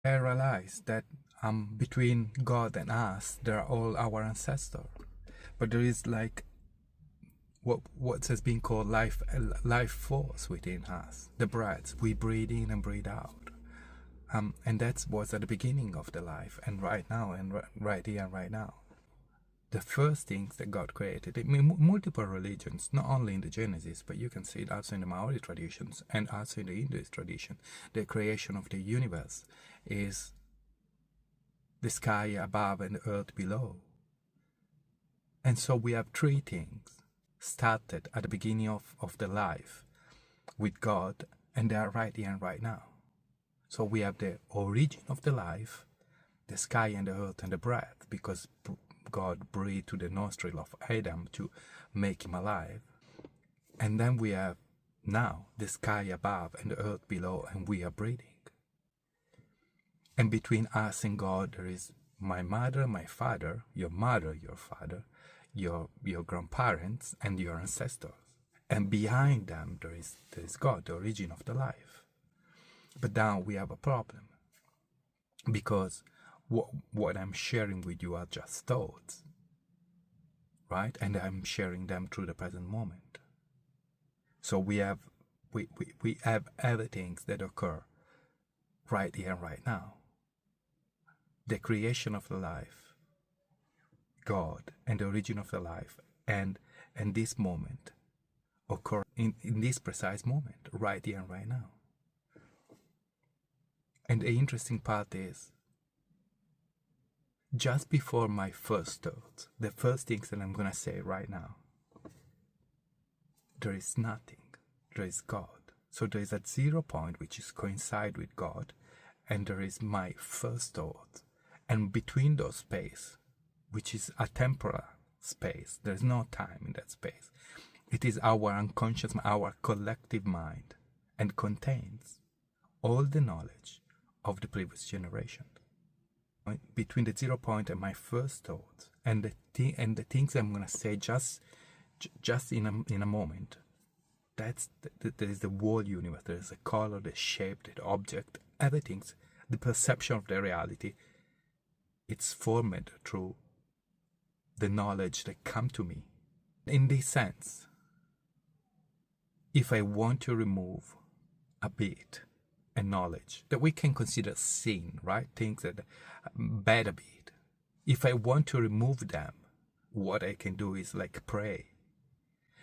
I realized that between God and us, there are all our ancestors. But there is like what has been called life force within us. The breaths we breathe in and breathe out. And that was at the beginning of the life, and right now, and right here and right now. The first things that God created, I mean, multiple religions, not only in the Genesis, but you can see it also in the Maori traditions and also in the Hinduist tradition. The creation of the universe is the sky above and the earth below. And so we have three things started at the beginning of the life with God, and they are right here and right now. So we have the origin of the life, the sky and the earth and the breath, because God breathed to the nostril of Adam to make him alive. And then we have now the sky above and the earth below, and we are breathing. And between us and God, there is my mother, my father, your mother, your father, your grandparents, and your ancestors. And behind them, there is God, the origin of the life. But now we have a problem, because what I'm sharing with you are just thoughts, right? And I'm sharing them through the present moment. So we have everything that occur right here and right now. The creation of the life, God, and the origin of the life, and this moment occur in this precise moment, right here and right now. And the interesting part is, just before my first thoughts, the first things that I'm going to say right now, there is nothing, there is God. So there is a 0 point which is coincide with God, and there is my first thought. And between those space, which is a temporal space, there is no time in that space. It is our unconscious, our collective mind, and contains all the knowledge of the previous generation. Between the 0 point and my first thought, and the things I'm gonna say just in a moment, there is the whole universe. There is the color, the shape, the object, everything's the perception of the reality. It's formed through the knowledge that come to me. In this sense, if I want to remove a bit and knowledge that we can consider sin, right? Things that bad a bit. If I want to remove them, what I can do is like pray.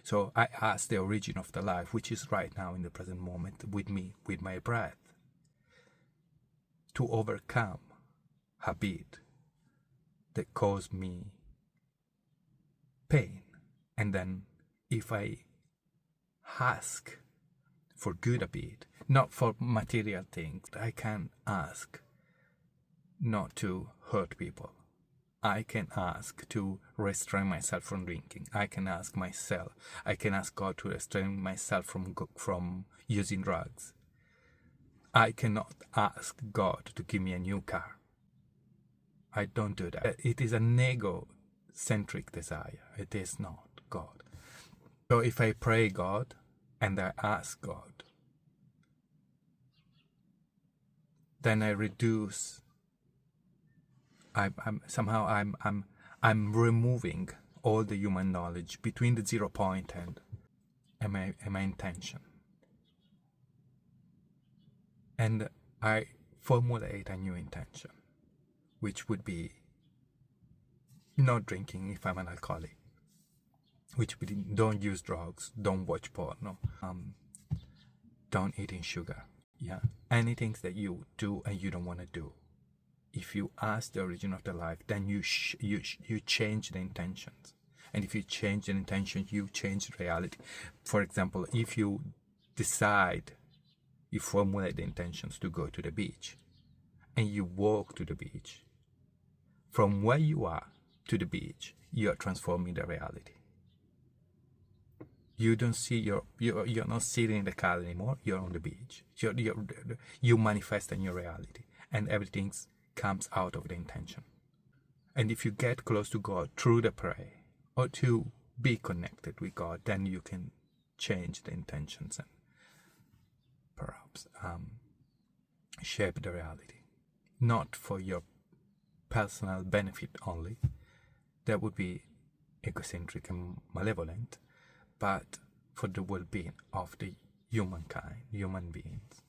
So I ask the origin of the life, which is right now in the present moment with me, with my breath, to overcome a bit that caused me pain. And then if I ask for good a bit, not for material things, I can ask not to hurt people. I can ask to restrain myself from drinking. I can ask God to restrain myself from using drugs. I cannot ask God to give me a new car. I don't do that. It is an egocentric desire. It is not God. So if I pray God and I ask God, then I reduce. I'm removing all the human knowledge between the 0 point and my intention, and I formulate a new intention, which would be not drinking if I'm an alcoholic, which would be don't use drugs, don't watch porn, don't eating sugar, anything that you do and you don't want to do. If you ask the origin of the life, then you change the intentions. And if you change the intention, you change the reality. For example, if you decide, you formulate the intentions to go to the beach, and you walk to the beach, from where you are to the beach, you are transforming the reality. You don't see you're not sitting in the car anymore. You're on the beach. You manifest in your reality, and everything's comes out of the intention. And if you get close to God through the prayer or to be connected with God, then you can change the intentions and perhaps shape the reality. not for your personal benefit only. That would be egocentric and malevolent, but for the well-being of the human beings.